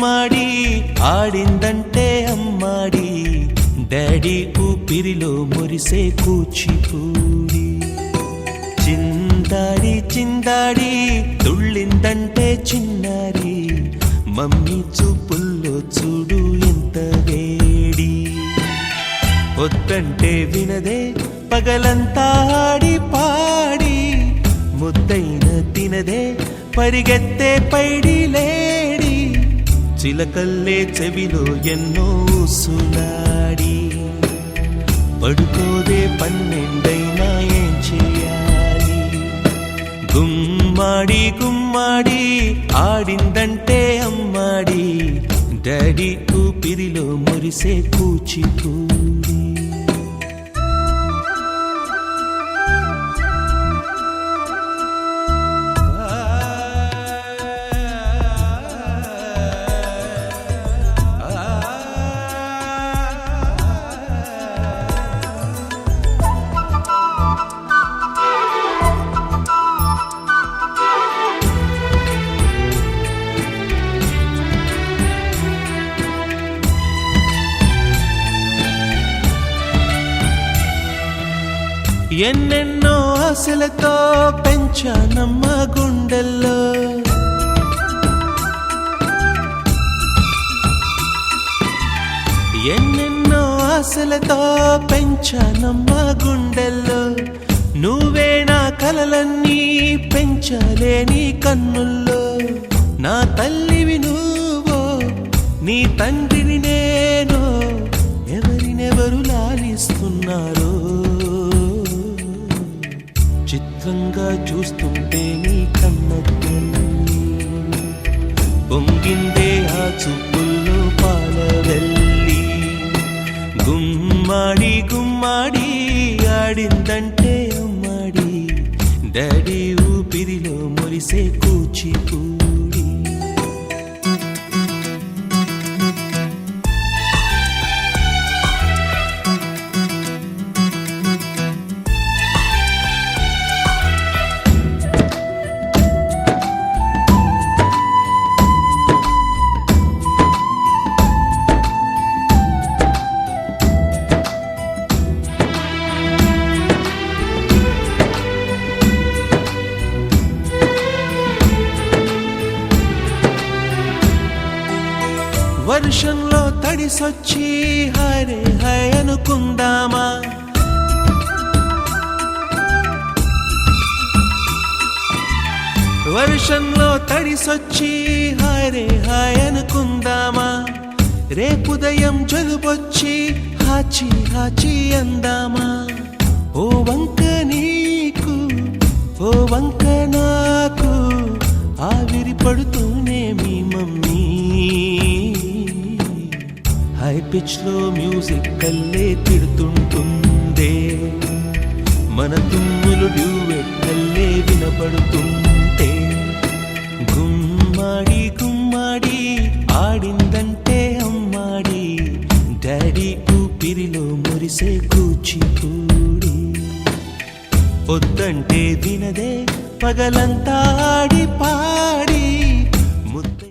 గుమ్మాడి ఆడిందంటే అమ్మాడి డాడీ ఊపిరిలో మురిసే కూచిపూడి చిందాడి చిందాడి తుళ్ళిందంటే చిన్నారి మమ్మీ చూపుల్లో చూడు ఎంత వేడి వద్దంటే వినదే పగలంతా ఆడి పాడి ముద్దైన తినదే పరిగెత్తే పైడి లేడి చిలకల్లే చెవిలో ఎన్నో సులాడి పడుకోదే పన్నెండైనా ఏం చేయాలి గుమ్మాడి గుమ్మాడి ఆడిందంటే అమ్మాడి డాడీ ఊపిరిలో మురిసే కూచిపూడి ఎన్నెన్నో ఆశలతో పెంచానమ్మ గుండెల్లో ఎన్నెన్నో ఆశలతో పెంచానమ్మ గుండెల్లో నువ్వే నా కలలన్నీ పెంచాలే నీ కన్నుల్లో నా తల్లివి నువ్వో నీ తండ్రిని నేను ఎవరినెవరు లాలిస్తున్నారో చిత్రంగా చూస్తుంటే నీ కన్నద్దు పొంగిందే ఆ చూపుల్లో పాలవెల్లి గుమ్మాడి గుమ్మాడి ఆడిందంటే అమ్మాడి డాడీ ఊపిరిలో మురిసే కూచిపూడి వర్షంలో తడిసొచ్చి హరే హై అనుకుందామా వర్షంలో తడిసొచ్చి హరే హై అనుకుందామా రేపుదయం జలుబొచ్చి హాచి హాచి అందామా ఓ వంక నీకు ఓ వంక నాకు ఆవిరి పడుతూనే మీ మమ్మీ హై పిచ్ లో మ్యూజిక్ కల్లే తిడుతుంటుందే మన తుమ్ములు డ్యూయెట్ కల్లే వినపడుతుంటే గుమ్మాడి గుమ్మాడి ఆడిందంటే అమ్మాడి డాడీ ఊపిరిలో మురిసే కూచిపూడి వద్దంటే వినదే పగలంతా ఆడి పాడి